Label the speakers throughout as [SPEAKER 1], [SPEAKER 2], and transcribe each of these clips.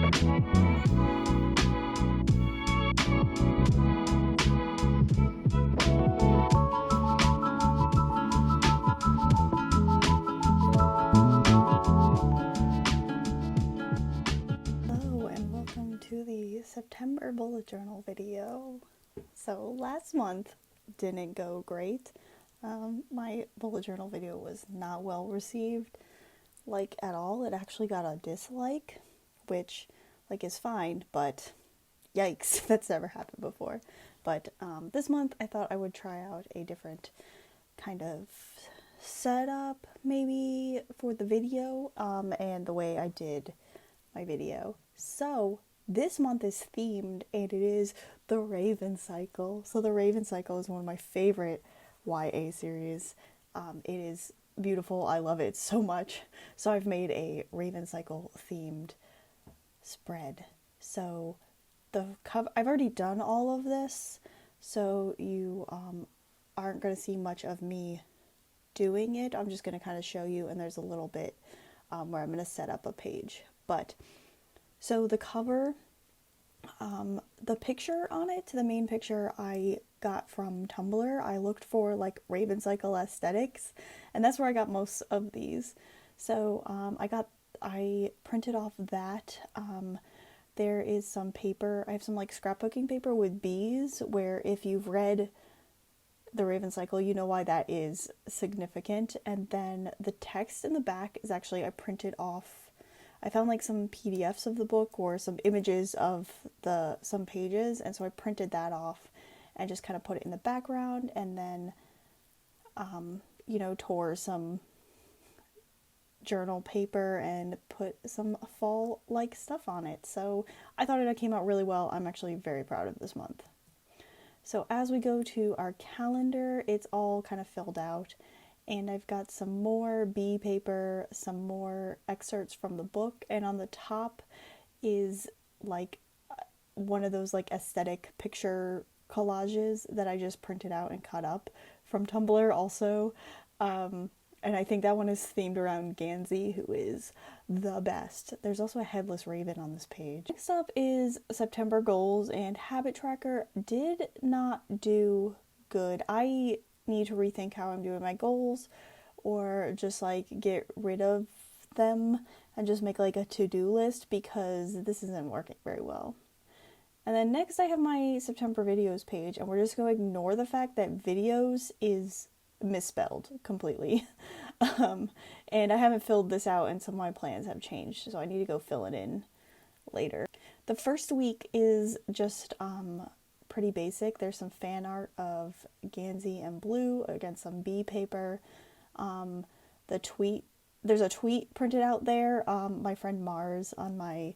[SPEAKER 1] To the September bullet journal video. So last month didn't go great. My bullet journal video was not well received, like at all. It actually got a dislike, which is fine, but yikes, that's never happened before. But this month I thought I would try out a different kind of setup maybe for the video and the way I did my video. So this month is themed, and it is the Raven Cycle. So the Raven Cycle is one of my favorite YA series. It is beautiful. I love it so much. So I've made a Raven Cycle themed spread. So the cover, I've already done all of this, so you aren't going to see much of me doing it. I'm just going to kind of show you, and there's a little bit where I'm going to set up a page. But so the cover, the picture on it, the main picture I got from Tumblr. I looked for Raven Cycle aesthetics, and that's where I got most of these. So I printed off that. There is some paper. I have some scrapbooking paper with bees, where if you've read the Raven Cycle, you know why that is significant. And then the text in the back is actually, I printed off, I found some PDFs of the book or some images of some pages, and so I printed that off and just kind of put it in the background, and then tore some journal paper and put some fall stuff on it. So I thought it came out really well. I'm actually very proud of this month. So as we go to our calendar, it's all kind of filled out. And I've got some more bee paper, some more excerpts from the book, and on the top is one of those aesthetic picture collages that I just printed out and cut up from Tumblr also. And I think that one is themed around Gansey, who is the best. There's also a headless raven on this page. Next up is September goals, and Habit Tracker did not do good. I need to rethink how I'm doing my goals, or just get rid of them and just make a to-do list, because this isn't working very well. And then next I have my September videos page, and we're just going to ignore the fact that videos is misspelled completely. And I haven't filled this out, and some of my plans have changed, so I need to go fill it in later. The first week is just pretty basic. There's some fan art of Gansey and Blue against some bee paper. There's a tweet printed out there. My friend Mars on my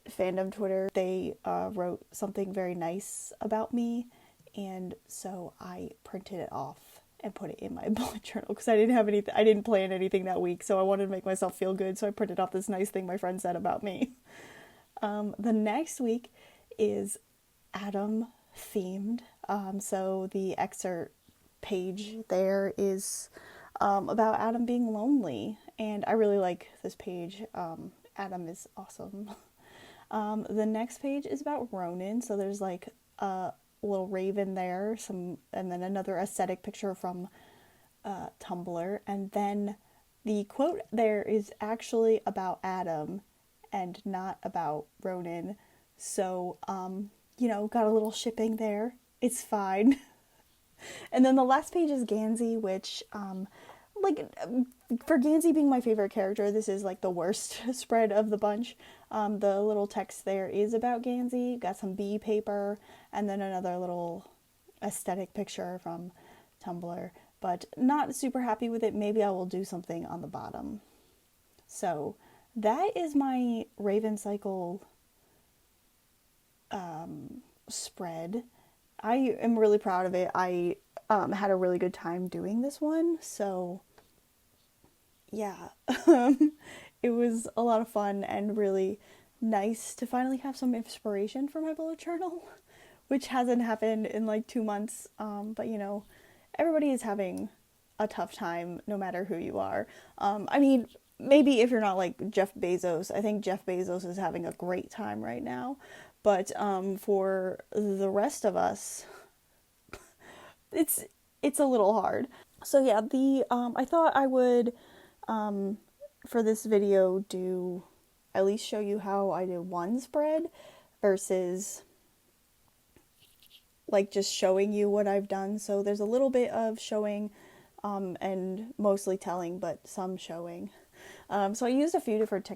[SPEAKER 1] fandom Twitter, they wrote something very nice about me, and so I printed it off and put it in my bullet journal, because I didn't plan anything that week, so I wanted to make myself feel good, so I printed off this nice thing my friend said about me. The next week is Adam themed. So the excerpt page there is about Adam being lonely, and I really like this page. Adam is awesome. The next page is about Ronan, so there's a little raven there, and then another aesthetic picture from Tumblr, and then the quote there is actually about Adam and not about Ronan. So got a little shipping there. It's fine. And then the last page is Gansey, which, for Gansey being my favorite character, this is the worst spread of the bunch. The little text there is about Gansey. Got some bee paper, and then another little aesthetic picture from Tumblr. But not super happy with it. Maybe I will do something on the bottom. So that is my Raven Cycle spread. I am really proud of it. I had a really good time doing this one, so yeah. It was a lot of fun and really nice to finally have some inspiration for my bullet journal, which hasn't happened in 2 months, but everybody is having a tough time no matter who you are. maybe if you're not like Jeff Bezos, I think Jeff Bezos is having a great time right now. But for the rest of us, it's it's a little hard. So yeah, the I thought I would for this video do at least show you how I do one spread versus like just showing you what I've done. So there's a little bit of showing and mostly telling, but some showing. So I used a few different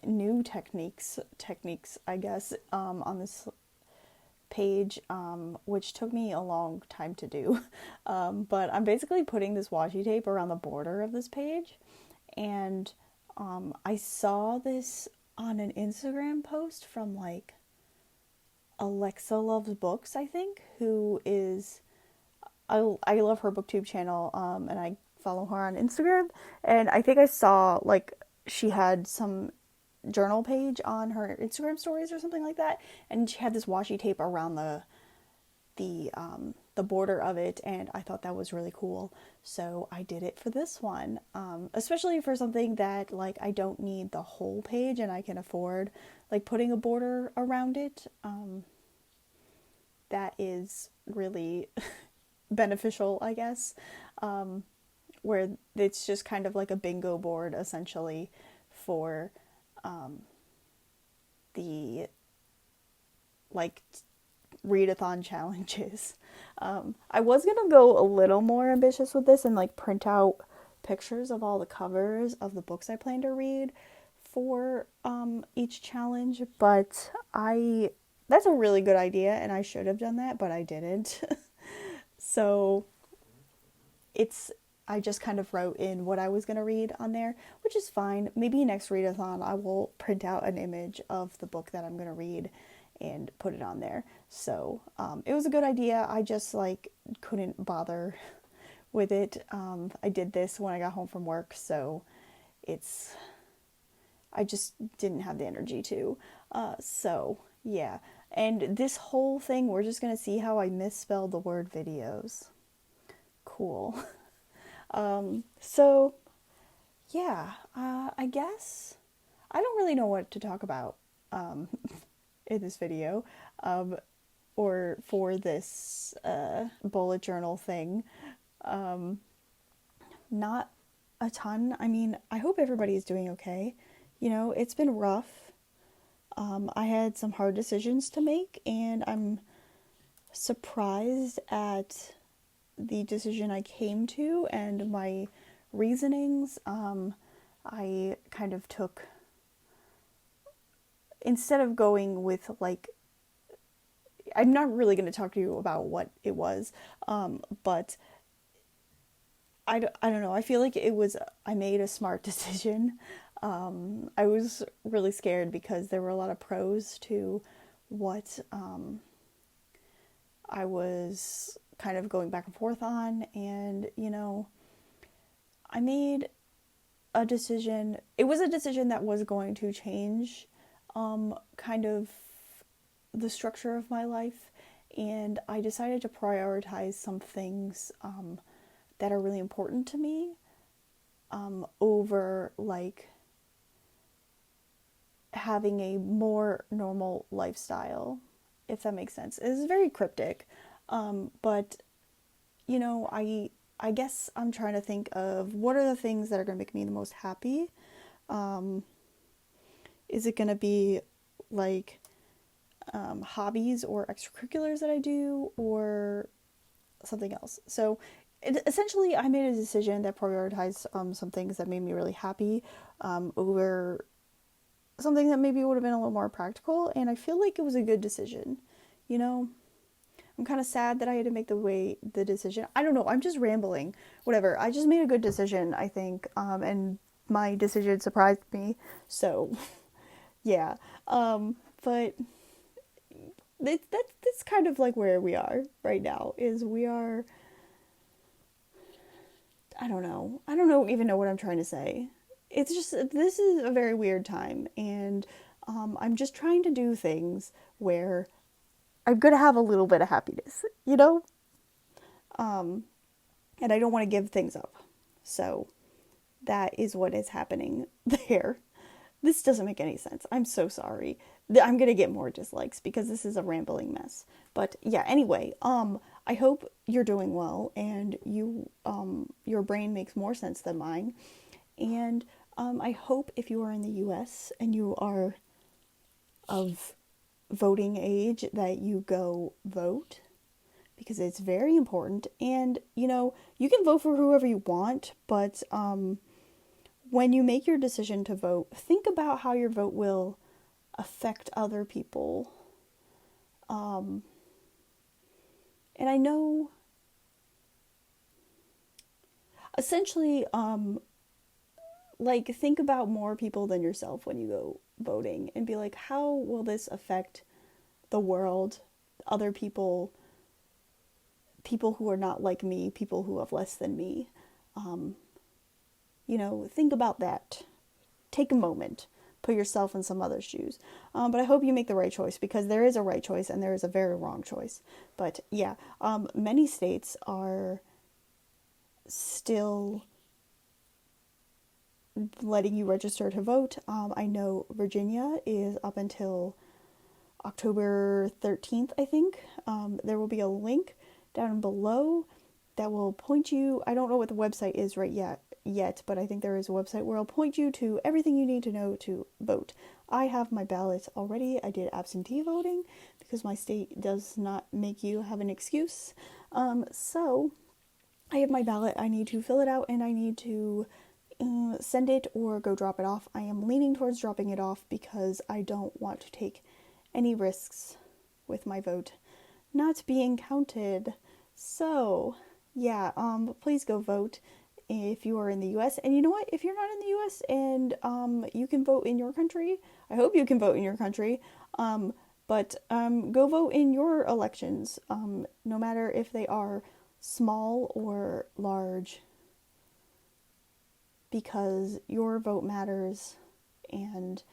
[SPEAKER 1] new techniques, I guess, on this page, which took me a long time to do. But I'm basically putting this washi tape around the border of this page, and I saw this on an Instagram post from like Alexa Loves Books, I think, who is I love her booktube channel, and I follow her on Instagram, and I think I saw like she had some journal page on her Instagram stories or something like that, and she had this washi tape around the border of it, and I thought that was really cool. So I did it for this one, especially for something that like I don't need the whole page and I can afford like putting a border around it. That is really beneficial, I guess, where it's just kind of like a bingo board essentially for the like readathon challenges. I was gonna go a little more ambitious with this and like print out pictures of all the covers of the books I plan to read for each challenge, but that's a really good idea and I should have done that, but I didn't. So I just kind of wrote in what I was going to read on there, which is fine. Maybe next readathon I will print out an image of the book that I'm going to read and put it on there. So it was a good idea. I just like couldn't bother with it. I did this when I got home from work, so I just didn't have the energy to. So yeah. And this whole thing, we're just going to see how I misspelled the word videos. Cool. So yeah, I guess I don't really know what to talk about in this video, or for this bullet journal thing. Not a ton. I mean, I hope everybody's doing okay. You know, it's been rough. I had some hard decisions to make, and I'm surprised at the decision I came to and my reasonings. I kind of took, instead of going with like, I'm not really going to talk to you about what it was, but I don't know. I feel like I made a smart decision. I was really scared because there were a lot of pros to what I was kind of going back and forth on, and you know, I made a decision. It was a decision that was going to change kind of the structure of my life, and I decided to prioritize some things that are really important to me over like having a more normal lifestyle, if that makes sense. It's very cryptic, but you know, I guess I'm trying to think of what are the things that are going to make me the most happy. Is it going to be like hobbies or extracurriculars that I do, or something else? So essentially, I made a decision that prioritized some things that made me really happy over something that maybe would have been a little more practical, and I feel like it was a good decision. You know, I'm kind of sad that I had to make the decision. I don't know, I'm just rambling. Whatever, I just made a good decision, I think, and my decision surprised me. So, yeah. But that's kind of like where we are right now, is we are, I don't know. I don't know even know what I'm trying to say. It's just, this is a very weird time, and I'm just trying to do things where I'm going to have a little bit of happiness, you know? And I don't want to give things up. So, That is what is happening there. This doesn't make any sense. I'm so sorry. I'm gonna get more dislikes because this is a rambling mess. But yeah, anyway, I hope you're doing well and your brain makes more sense than mine. And I hope if you are in the US and you are of voting age that you go vote because it's very important. And you can vote for whoever you want, but when you make your decision to vote, think about how your vote will affect other people. And I know, essentially, think about more people than yourself when you go voting and be like, how will this affect the world, other people, people who are not like me, people who have less than me? Think about that. Take a moment. Put yourself in some other's shoes. But I hope you make the right choice, because there is a right choice and there is a very wrong choice. But yeah, many states are still letting you register to vote. I know Virginia is up until October 13th, I think. There will be a link down below that will point you. I don't know what the website is yet, but I think there is a website where I'll point you to everything you need to know to vote. I have my ballot already. I did absentee voting because my state does not make you have an excuse. So I have my ballot. I need to fill it out and I need to send it or go drop it off. I am leaning towards dropping it off because I don't want to take any risks with my vote not being counted. So yeah, please go vote if you are in the US. And you know what? If you're not in the US and you can vote in your country, I hope you can vote in your country. But go vote in your elections, no matter if they are small or large, because your vote matters and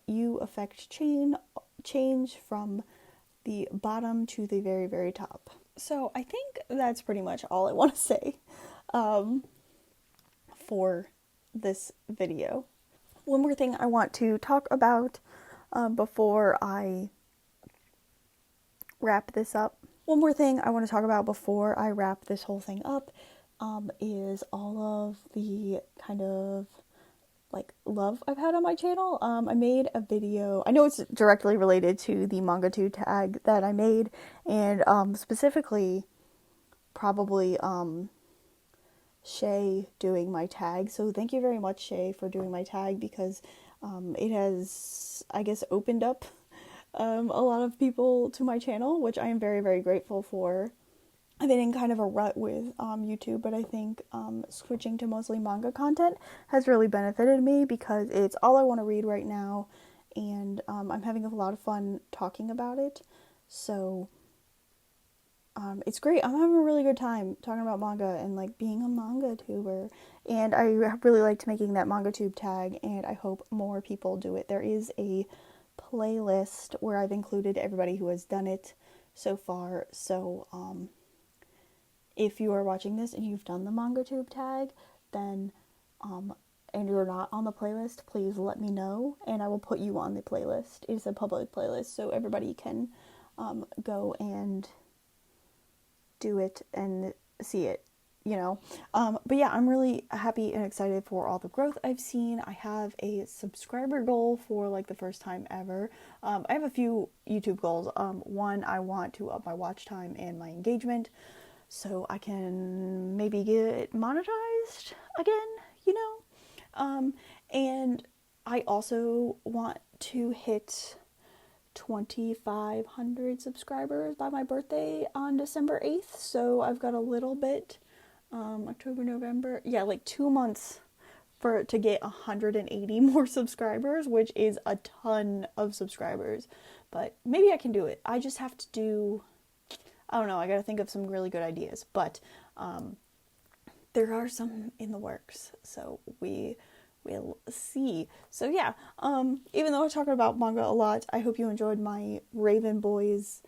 [SPEAKER 1] you affect change from the bottom to the very, very top. So I think that's pretty much all I want to say for this video. One more thing I want to talk about before I wrap this up. One more thing I want to talk about before I wrap this whole thing up is all of the kind of love I've had on my channel. I made a video. I know it's directly related to the MangaTube tag that I made, and specifically probably Shay doing my tag. So thank you very much, Shay, for doing my tag, because it has, I guess, opened up a lot of people to my channel, which I am very, very grateful for. I've been in kind of a rut with YouTube, but I think switching to mostly manga content has really benefited me because it's all I want to read right now, and I'm having a lot of fun talking about it. So it's great. I'm having a really good time talking about manga and being a manga tuber, and I really liked making that MangaTube tag, and I hope more people do it. There is a playlist where I've included everybody who has done it so far. So if you are watching this and you've done the MangaTube tag, then and you're not on the playlist, please let me know and I will put you on the playlist. It's a public playlist, so everybody can go and do it and see it, But yeah, I'm really happy and excited for all the growth I've seen. I have a subscriber goal for the first time ever. I have a few YouTube goals. One, I want to up my watch time and my engagement, so I can maybe get monetized again, and I also want to hit 2,500 subscribers by my birthday on December 8th, so I've got a little bit, October, November, 2 months to get 180 more subscribers, which is a ton of subscribers, but maybe I can do it. I just have to do, I don't know, I gotta think of some really good ideas, but there are some in the works, so we will see. So yeah, even though I'm talking about manga a lot, I hope you enjoyed my Raven Boys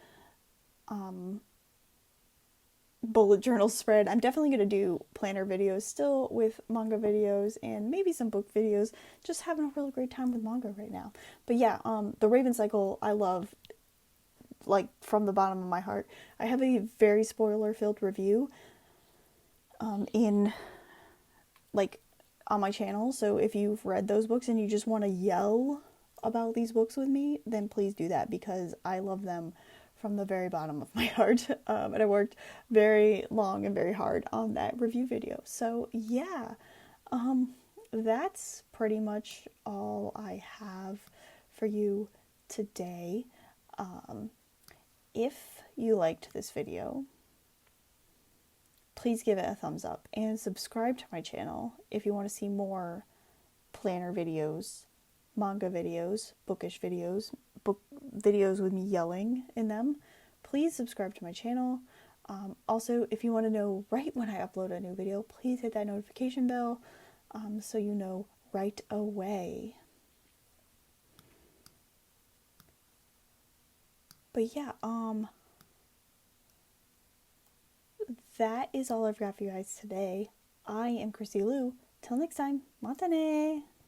[SPEAKER 1] bullet journal spread. I'm definitely going to do planner videos still with manga videos and maybe some book videos. Just having a really great time with manga right now. But yeah, the Raven Cycle I love, like, from the bottom of my heart. I have a very spoiler filled review in, like, on my channel, so if you've read those books and you just want to yell about these books with me, then please do that, because I love them from the very bottom of my heart. And I worked very long and very hard on that review video. So yeah, that's pretty much all I have for you today. If you liked this video, please give it a thumbs up and subscribe to my channel if you want to see more planner videos, manga videos, bookish videos, book videos with me yelling in them. Please subscribe to my channel. Also, if you want to know right when I upload a new video, please hit that notification bell so you know right away. But yeah, that is all I've got for you guys today. I am Chrissy Lou. Till next time, matane!